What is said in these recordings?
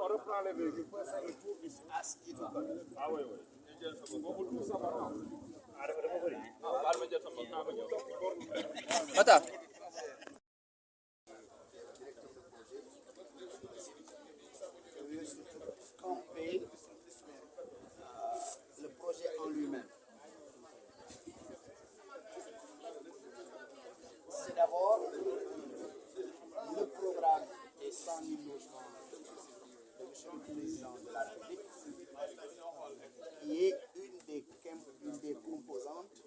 on reprend les véhicules pour faire le tour d'ici. Ah oui, oui. Attends. Camper le projet en lui-même. C'est d'abord le programme des 100 000 logements de M. le Président de la République, qui est une des composantes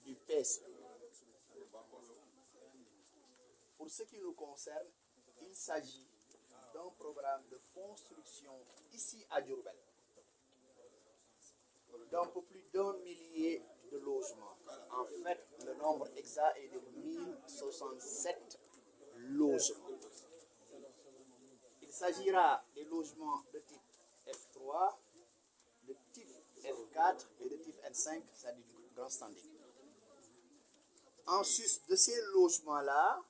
du PSE. Pour ce qui nous concerne, il s'agit d'un programme de construction ici à Diourbel d'un peu plus d'1 millier de logements. En fait, le nombre exact est de 1067 logements. Il s'agira des logements de type F3, de type F4 et de type N5, c'est-à-dire du grand standing. En sus de ces logements-là,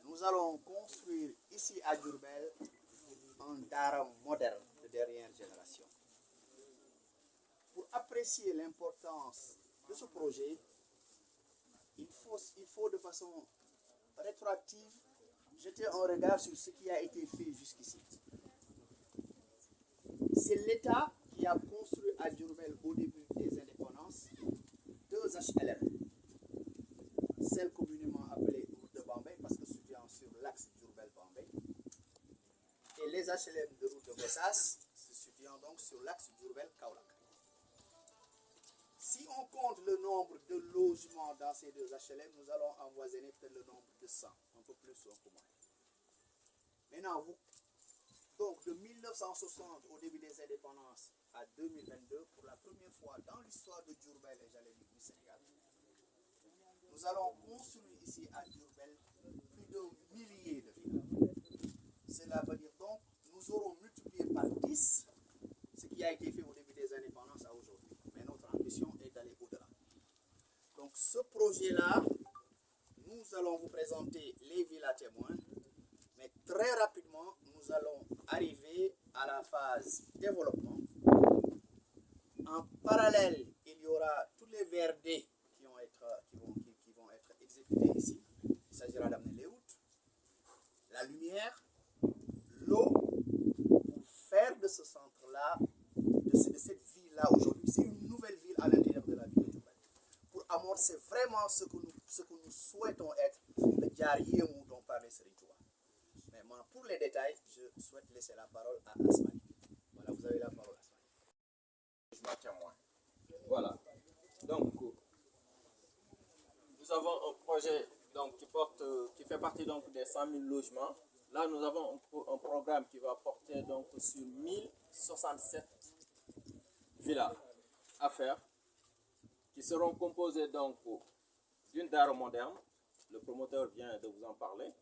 nous allons construire ici à Diourbel un Dara moderne de dernière génération. Pour apprécier l'importance de ce projet, il faut de façon rétroactive jeter un regard sur ce qui a été fait jusqu'ici. C'est l'État qui a construit à Diourbel au début des indépendances 2 HLM. Celle communément appelée route de Bambey parce que situant sur l'axe Diourbel-Bambey, et les HLM de route de Bossas se situant donc sur l'axe Diourbel-Kaolack. Si on compte le nombre de logements dans ces 2 HLM, nous allons avoisiner peut-être le nombre de 100, un peu plus ou un peu moins. Maintenant, donc de 1960 au début des indépendances à 2022, pour la première fois dans l'histoire de Diourbel et j'allais dire du Sénégal, nous allons construire ici à Diourbel plus d'1 millier de villas. Cela veut dire donc nous aurons multiplié par 10 ce qui a été fait au début des indépendances à aujourd'hui. Mais notre ambition est d'aller au-delà. Donc ce projet-là, nous allons vous présenter les villas témoins, mais très rapidement, nous allons arriver à la phase développement. En parallèle, il y aura tous les VRD qui vont être exécutés ici. Il s'agira d'amener les routes, la lumière, l'eau, pour faire de ce centre-là, de cette ville-là aujourd'hui, c'est une nouvelle ville à l'intérieur de la ville de Diourbel. Pour amorcer vraiment ce que nous souhaitons être, le Diariémou dont parlait Serigne Touba. Mais moi, pour les détails, je souhaite laisser la parole à Asmani. Voilà, vous avez la parole, Asmani. Je m'en tiens moi. Voilà. Donc, nous avons un projet donc, qui fait partie donc, des 100 000 logements. Là, nous avons un programme qui va porter donc, sur 1067 villas à faire, qui seront composées donc d'une Dara moderne. Le promoteur vient de vous en parler,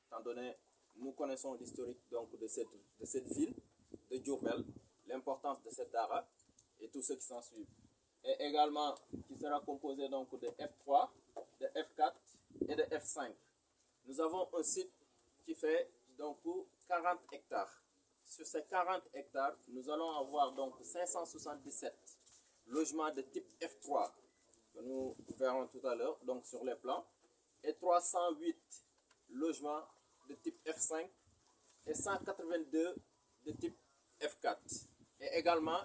étant donné nous connaissons l'historique donc de cette ville de Diourbel, l'importance de cette Dara et tout ce qui s'ensuit. Et également qui sera composé donc de F3, de F4 et de F5. Nous avons un site qui fait donc 40 hectares. Sur ces 40 hectares, nous allons avoir donc 577 logements de type F3 que nous verrons tout à l'heure donc sur les plans et 308 logements de type F5 et 182 de type F4 et également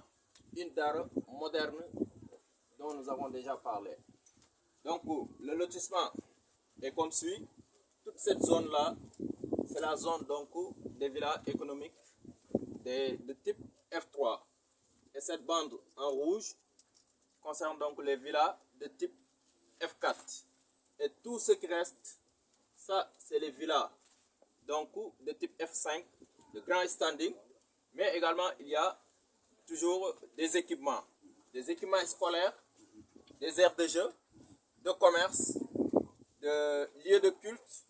une Dara moderne dont nous avons déjà parlé. Donc le lotissement est comme suit. Toute cette zone-là, c'est la zone donc des villas économiques de type F3. Et cette bande en rouge concerne donc les villas de type F4. Et tout ce qui reste, ça c'est les villas donc de type F5, de grand standing. Mais également il y a toujours des équipements scolaires, des aires de jeu, de commerce, de lieux de culte.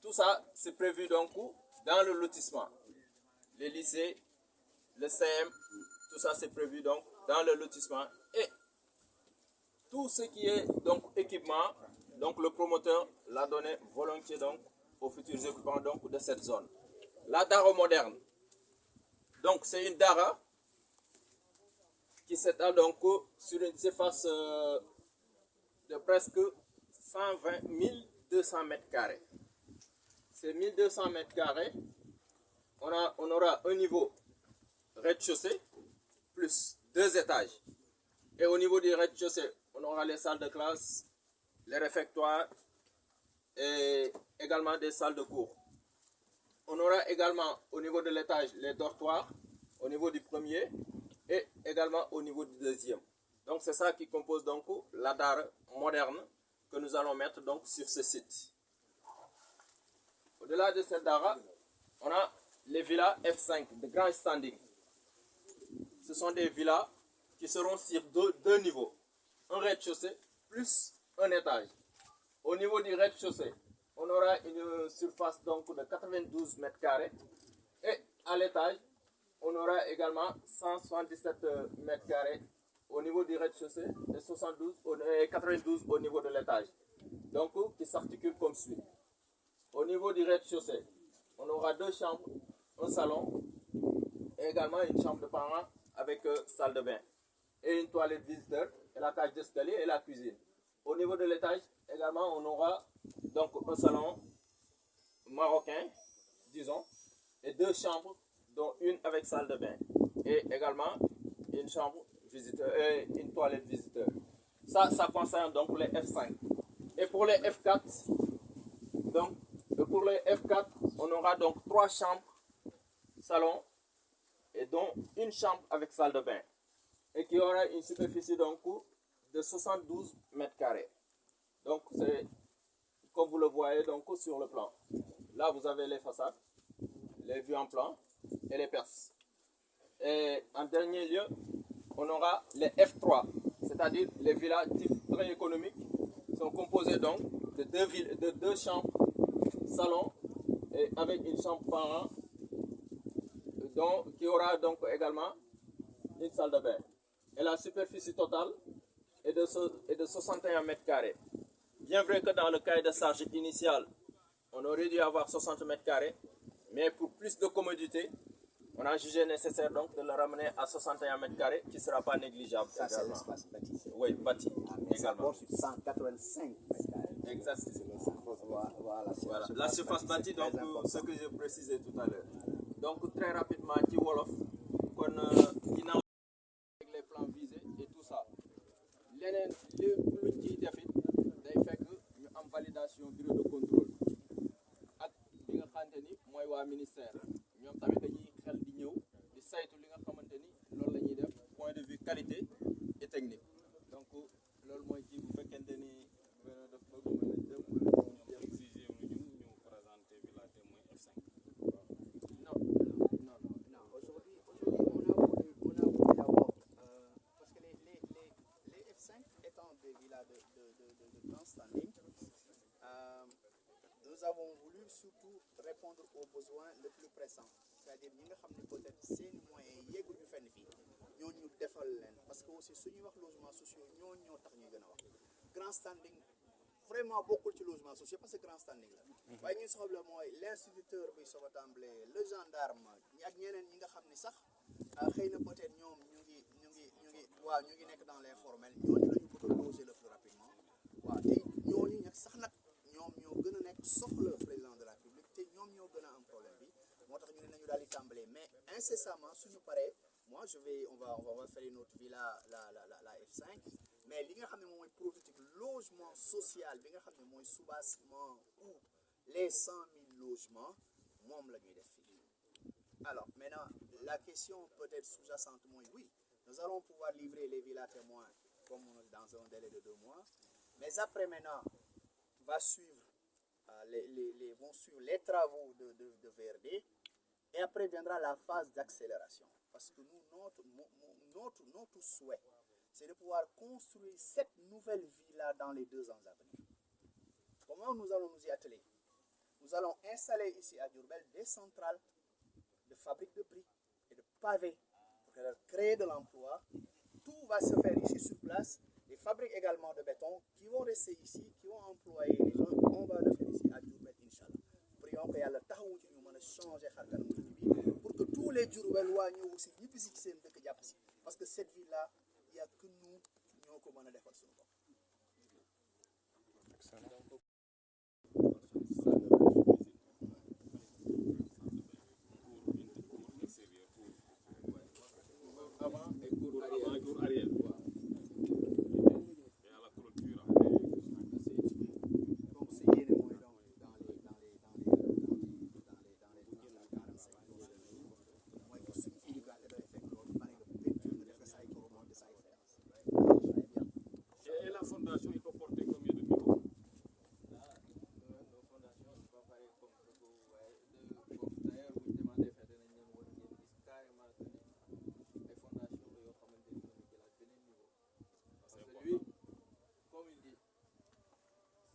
Tout ça, c'est prévu donc dans le lotissement. Les lycées, le CM, tout ça, c'est prévu donc dans le lotissement. Et tout ce qui est donc équipement, donc le promoteur l'a donné volontiers donc aux futurs occupants donc de cette zone. La Dara moderne, Donc, c'est une dara qui s'étale donc sur une surface de presque 1200 mètres carrés. Ces 1200 mètres carrés, on aura un niveau rez-de-chaussée plus 2 étages. Et au niveau du rez-de-chaussée, on aura les salles de classe, les réfectoires et également des salles de cours. On aura également au niveau de l'étage les dortoirs, au niveau du premier et également au niveau du deuxième. Donc c'est ça qui compose donc la dara moderne que nous allons mettre donc sur ce site. Au-delà de cette dara, on a les villas F5 de grand standing. Ce sont des villas qui seront sur deux niveaux, un rez-de-chaussée plus un étage. Au niveau du rez-de-chaussée, on aura une surface donc de 92 mètres carrés et à l'étage, on aura également 177 mètres carrés au niveau du rez-de-chaussée et 92 au niveau de l'étage. Donc, qui s'articule comme suit. Au niveau du rez-de-chaussée, on aura 2 chambres, un salon et également une chambre de parents avec salle de bain et une toilette visiteur et la cage d'escalier et la cuisine. Au niveau de l'étage, également, on aura donc un salon marocain, disons, et 2 chambres, dont une avec salle de bain et également une chambre visiteur et une toilette visiteur. Ça concerne donc les F5. Et pour les F4, on aura donc 3 chambres, salon et dont une chambre avec salle de bain et qui aura une superficie donc de 72 mètres carrés. Donc c'est comme vous le voyez donc sur le plan. Là vous avez les façades, les vues en plan et les perces. Et en dernier lieu, on aura les F3, c'est-à-dire les villas type très économiques, sont composées donc de 2 chambres, salon et avec une chambre parent, qui aura donc également une salle de bain. Et la superficie totale est de 61 mètres carrés. Bien vrai que dans le cahier de charge initial, on aurait dû avoir 60 mètres carrés, mais pour plus de commodité, on a jugé nécessaire donc de le ramener à 61 mètres carrés, qui ne sera pas négligeable. Ça, c'est l'espace bâti. Oui, bâti. Mais ça porte sur 185 mètres carrés. Exactement. Voilà. La surface bâtie, donc ce que j'ai précisé tout à l'heure. Donc très rapidement, ci wolof, kon ginnaaw avec les plans visés et tout ça. Leneen lépp luñ ciy def it day fekk ñu am validation bureau de contrôle ak bi nga xamante ni mooy waa ministère ñoom tamit dañuy xel di ñëw di saytu li nga xamante ni loolu la ñuy def point de vue qualité et technique. Donc loolu mooy ci bu fekkente ni daf bëgg mën nañ dem wala exiger ñu présenter villa témoin F5. Non. Aujourd'hui, on a voulu d'abord, parce que les F5 étant des villas de grand standing, nous avons voulu surtout répondre aux besoins les plus pressants. C'est-à-dire ñi nga xam ne peut-être seeni moyens yegguñu fenn fii ñooñu ñu defal leen parce que aussi suñuy wax logements sociaux ñooñu ñoo tax ñuy gën a wax grand standing vraiment bokkul ci logement social parce que grand standing la waaye ñuy soxla mooy l'instituteur bi soog a tàmbalee le gendarme ak ñeneen ñi nga xam ni sax xëy na peut-être ñoom ñu ngi nekk dans l'informel ñooñu la ñu bëgg a loger le plus rapidement waaw te ñooñu nag sax nag ñoom ñoo gën a nekk soxla président de la République te ñoom ñoo gën a am problème bi moo tax ñu ne nañu daal di tàmbalee mais incessamment suñu paree moi on va faire une autre villa la F5 mais li nga xam ne moom mooy prototype logement social bi nga xam ne mooy soubassement ou les 100 000 logements moom la ñuy def fii. Alors maintenant la question peut-être sous-jacente mooy oui nous allons pouvoir livrer les villas témoins comme dans un délai de 2 mois mais après maintenant vont suivre les travaux de VRD et après viendra la phase d'accélération parce que nous notre souhait c'est de pouvoir construire 7 nouvelles villas dans les 2 ans à venir. Comment nous allons nous y atteler? Nous allons installer ici à Diourbel des centrales de fabrique de briques et de pavés pour créer de l'emploi. Tout va se faire ici sur place. Des fabriques également de béton qui vont rester ici, qui vont employer les gens. On va le faire ici à Diourbel, Inch'Allah. Prions que Yàlla taxawu ci ñu mën a changer xar kanamu dëkk bi pour que tous les Diourbel waa ñëw aussi ñibbi si ci seen dëkk jàpp si parce que cette ville là il y a que nous ñoo ko mën a defal suñu bopp. Avant et cours arrière. Donc c'est yéene mooy donc dans les 45 mooy que suñu éducation dafay fekk loolu pare nga peinture nga def sa ay coromon de sa ay faïence. Et la fondation, il peut porter combien de niveaux? Nos fondations ne sont pas pareilles comme d'ailleurs bu ñu demandé fee danañ leen woon ngeen gis carrément que ni ay fondation la yoo xamante ni ñoo jëlaat beneen niveau parce que lui comme il dit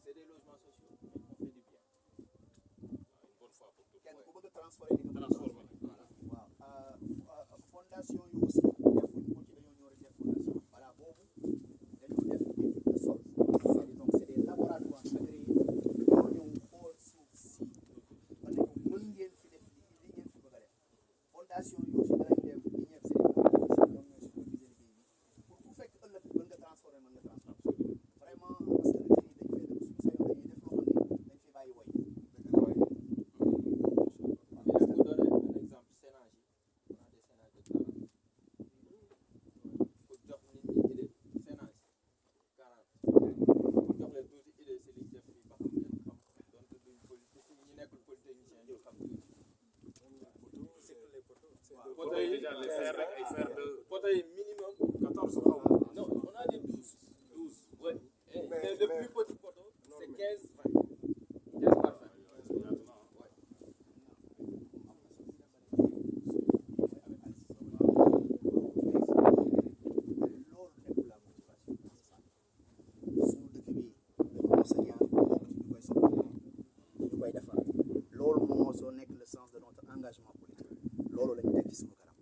c'est des logements sociaux mais on fait du bien. Une bonne fois pour tout. kenn ku bëgg a transformer di nga Transformer. waaw fondation yi aussi defuñ ko ci dañoo ñëw rek def fondation voilà boobu dañoo def étude de sol c'est-à-dire donc c'est des laboratoires agréés ñoo ñëw xool suuf si ba ne ko mën ngeen fi def li ngeen fi bëgg a def fondation yi aussi danañ dem di ñëw c'est des techniciens ñoom ñooy superviser liggéey bi pour ku fekk ëllëg mën nga transformer vraiment parce que nag fii dañ fee dëkk suñu sañoon dañuy def loo xam ne dañ fi bàyyi woy Je vais vous donner un exemple Sénage yi on a des Sénage de 40 pour jox nit ñi idée Sénage 40 pour jox leen tuuti idée si liñ def fii ba xam ngeen xam donte duñ politique ñi nekkul polytechnicien ñu xam tuuti. Poteaux yi Déjà, les fer rek ay fer de poteaux yi minimum 14 non on a des 12 ouais et le plus petit poteau c'est 15 20 15 par 20. loolu nekkul la motivation suñu dëkk bi dañu mos a ñaan bokk ci ñu koy soxla ñu koy defar loolu moo soo nekk le sens de notre engagement politique loolu la ñu teg ci suñu kanam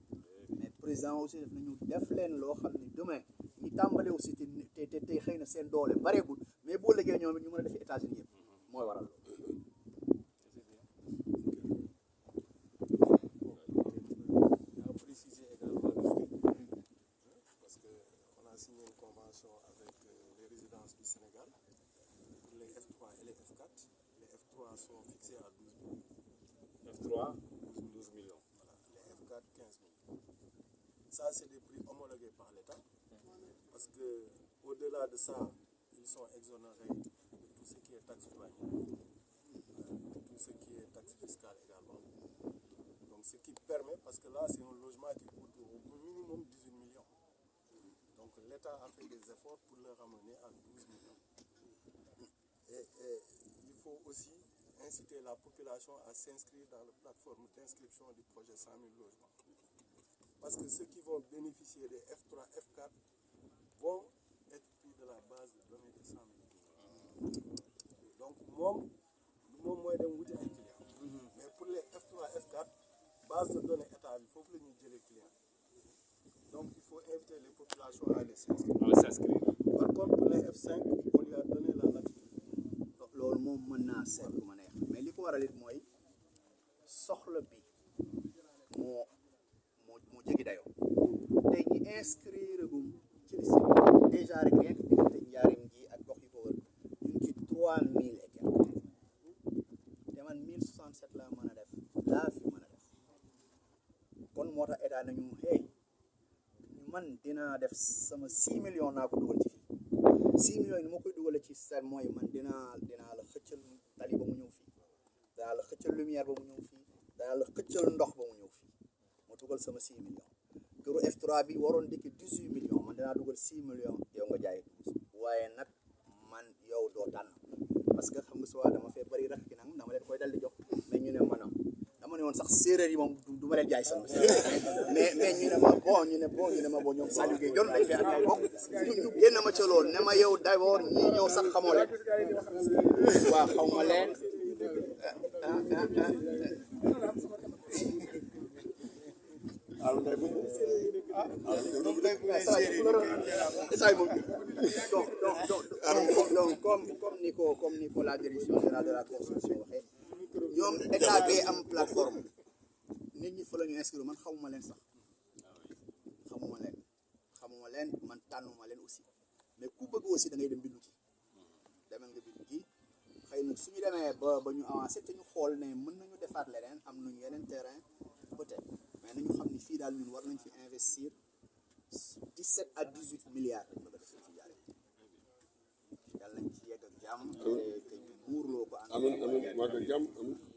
mais président aussi daf nañu def leen loo xam ne demain ñi tàmbale aussi te tey xëy na seen doole bareegul mais boo liggéey ñoom it ñu mën a def États-Unis yëpp mooy waral loolu. À préciser également parce qu'on a signé une convention avec les résidences du Sénégal pour les F3 et les F4. Les F3 sont fixés à 12 millions. F3, 12 millions. Voilà. Les F4, 15 millions. Ça, c'est des prix homologués par l'État. Parce que au-delà de ça, ils sont exonérés de tout ce qui est taxe douanière, tout ce qui est taxe fiscale également. Donc, ce qui permet, parce que là, c'est un logement qui coûte au minimum 18 millions. Donc, l'État a fait des efforts pour le ramener à 12 millions. Et il faut aussi inciter la population à s'inscrire dans la plateforme d'inscription du projet 100 000 logements. Parce que ceux qui vont bénéficier des F3, F4 vont être pris de la base de données de 100 000. Donc, moom mooy dem wuti ay clients. Mais pour les F3, F4, base de données état bi foofu la ñuy jëlee clients. Donc, il faut inviter les populations à aller s'inscrire. On va s'inscrire. Par contre, pour les F5, on lui a donné la latitude. loolu moom mën naa seet lu ma neex mais li ko waral it mooy soxla bi moo jéggi dayoo tey ñi inscrire gum ci liste bi déjà rek rien que diggante njaarim gi ak gox yi ko wër ñu ngi ci 3000 et quelques te man 1067 laa mën a def laa fi mën a def kon moo tax état nañu hey man dinaa def sama 6 millions naa ko dugal ci fii 6 millions yi ni ma koy dugale ci sa mooy man dinaa la xëccal tali ba mu ñëw fii danaa la xëccal lumière ba mu ñëw fii danaa la xëccal ndox ba mu ñëw fii ma dugal sama 6 millions këru F3 bi waroon dikk 18 millions man dinaa dugal 6 millions yow nga jaay 12 waaye nag man yow doo tànn parce que xam nga soo dama fee bari rek ki nag dama leen koy dal di jox mais ñu ne ma non dama ne woon sax séeréer yi moom du ma leen jaay sama mais ñu ne ma bon ñoom Saliou Gueye jon dañ fee am ay bokk ñu génn ma ca loolu ne ma yow d'abord ñii ñëw sax xamoo leen waaw xaw ma leen donc comme ni ko la direction générale de la construction waxee ñoom état bi am plateforme nit nit ñi fa la ñu inscrire man xamuma leen sax xamuma leen man tànnuma leen aussi mais ku bëgg aussi da ngay dem bindu ji demal nga bindu ji xëy na suñu demee ba ñu avancé te ñu xool ne mën nañu defaat leneen am nañu yeneen terrain peut-être mais nañu xam ni fii daal ñun war nañ fi investir 17 à 18 milliards dañ bëgg a def ci jaare yàlla nañ ci yegg ak jàmm te ñu muurloo ko amiin amiin